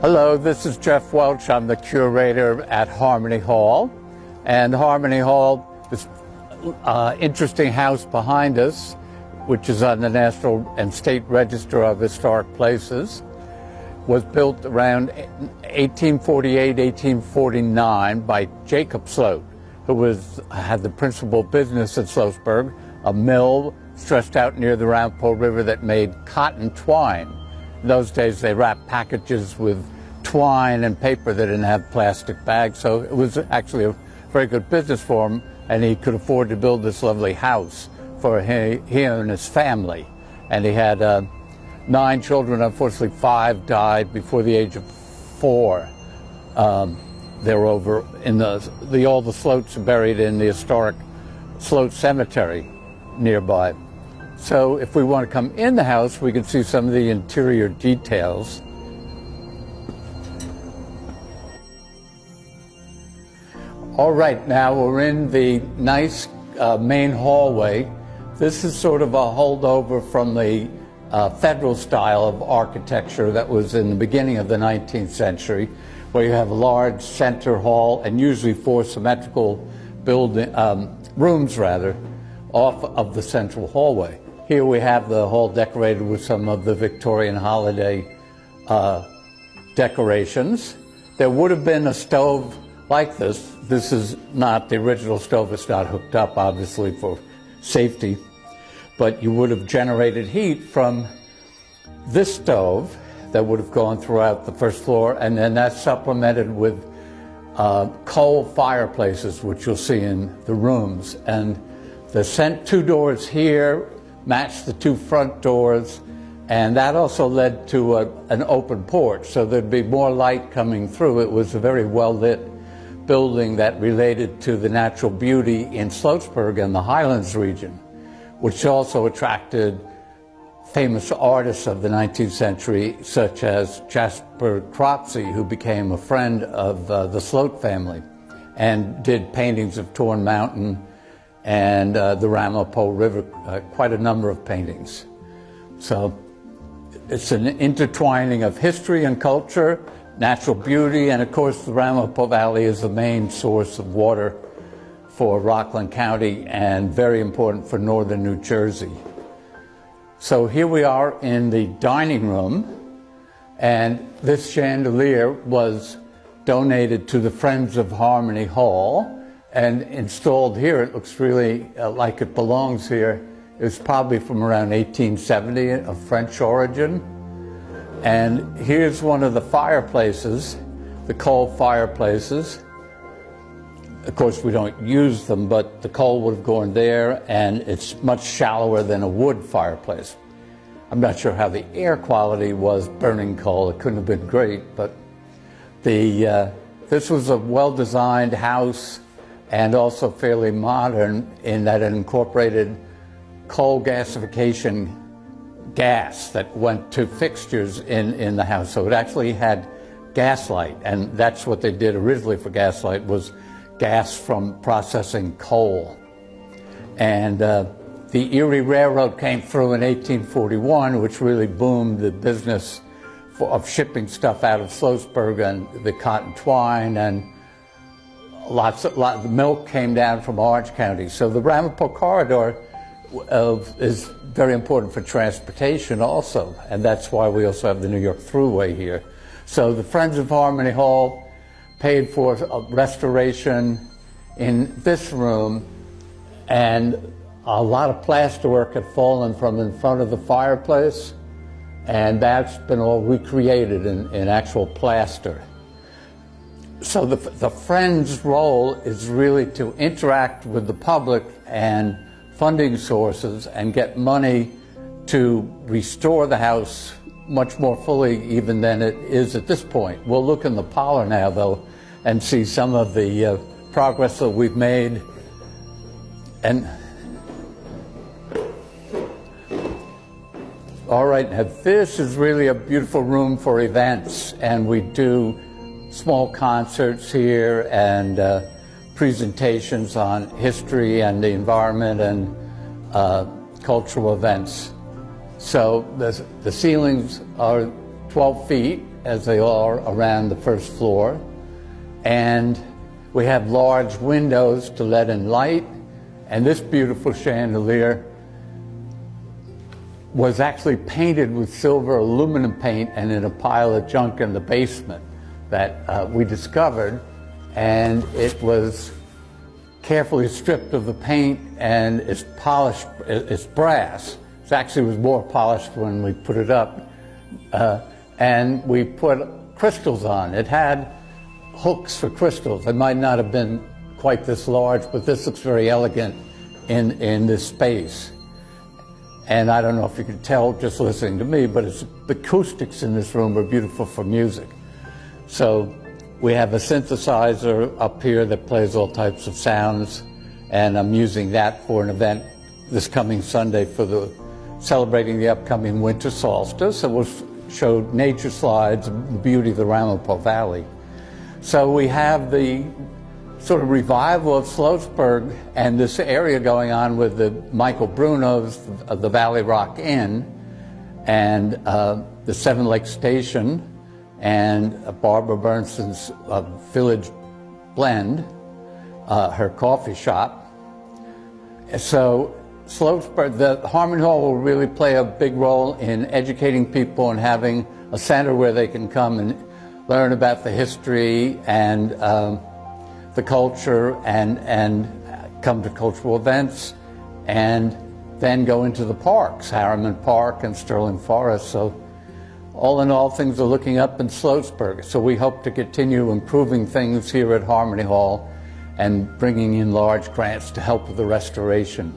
Hello, this is Geoff Welch. I'm the curator at Harmony Hall. And Harmony Hall, this interesting house behind us, which is on the National and State Register of Historic Places, was built around 1848, 1849 by Jacob Sloat, who had the principal business at Sloatsburg, a mill stretched out near the Ramapo River that made cotton twine. In those days, they wrapped packages with twine and paper. They didn't have plastic bags, so it was actually a very good business for him, and he could afford to build this lovely house for he and his family. And he had 9 children. Unfortunately, 5 died before the age of 4. They're over in all the Sloats are buried in the historic Sloat Cemetery nearby. So if we want to come in the house, we can see some of the interior details. All right, now we're in the nice main hallway. This is sort of a holdover from the federal style of architecture that was in the beginning of the 19th century, where you have a large center hall and usually 4 symmetrical rooms off of the central hallway. Here we have the hall decorated with some of the Victorian holiday decorations. There would have been a stove like this. This is not the original stove. It's not hooked up, obviously, for safety. But you would have generated heat from this stove that would have gone throughout the first floor, and then that's supplemented with coal fireplaces, which you'll see in the rooms. And the 2 doors here match the 2 front doors, and that also led to an open porch, so there'd be more light coming through. It was a very well-lit building that related to the natural beauty in Sloatsburg and the Highlands region, which also attracted famous artists of the 19th century, such as Jasper Cropsey, who became a friend of the Sloat family and did paintings of Torn Mountain and the Ramapo River, quite a number of paintings. So it's an intertwining of history and culture, natural beauty, and of course the Ramapo Valley is the main source of water for Rockland County and very important for northern New Jersey. So here we are in the dining room, and this chandelier was donated to the Friends of Harmony Hall and installed here. It looks really like it belongs here. It was probably from around 1870, of French origin. And here's one of the fireplaces, the coal fireplaces. Of course, we don't use them, but the coal would have gone there, and it's much shallower than a wood fireplace. I'm not sure how the air quality was burning coal. It couldn't have been great, but this was a well-designed house and also fairly modern in that it incorporated coal gasification gas that went to fixtures in the house. So it actually had gaslight, and that's what they did originally for gaslight, was gas from processing coal. And the Erie Railroad came through in 1841, which really boomed the business of shipping stuff out of Sloatsburg and the cotton twine, and lots of milk came down from Orange County. So the Ramapo corridor is very important for transportation also, and that's why we also have the New York Thruway here. So the Friends of Harmony Hall paid for a restoration in this room, and a lot of plasterwork had fallen from in front of the fireplace, and that's been all recreated in actual plaster. So the Friends' role is really to interact with the public and funding sources and get money to restore the house much more fully even than it is at this point. We'll look in the parlor now, though, and see some of the progress that we've made. And all right, now this is really a beautiful room for events, and we do small concerts here and presentations on history and the environment and cultural events. So the ceilings are 12 feet, as they are around the first floor. And we have large windows to let in light. And this beautiful chandelier was actually painted with silver aluminum paint and in a pile of junk in the basement that we discovered. And it was carefully stripped of the paint and it's polished, it's brass. It actually was more polished when we put it up. And we put crystals on. It had hooks for crystals. It might not have been quite this large, but this looks very elegant in this space. And I don't know if you can tell just listening to me, but the acoustics in this room are beautiful for music. So we have a synthesizer up here that plays all types of sounds, and I'm using that for an event this coming Sunday for celebrating the upcoming winter solstice. And we'll show nature slides, the beauty of the Ramapo Valley. So we have the sort of revival of Sloatsburg and this area going on with the Michael Bruno's, the Valley Rock Inn, and the Seven Lakes Station, and Barbara Bernstein's Village Blend, her coffee shop. So Sloatsburg, the Harmony Hall will really play a big role in educating people and having a center where they can come and learn about the history and the culture and come to cultural events, and then go into the parks, Harriman Park and Sterling Forest. So all in all, things are looking up in Sloatsburg. So we hope to continue improving things here at Harmony Hall and bringing in large grants to help with the restoration.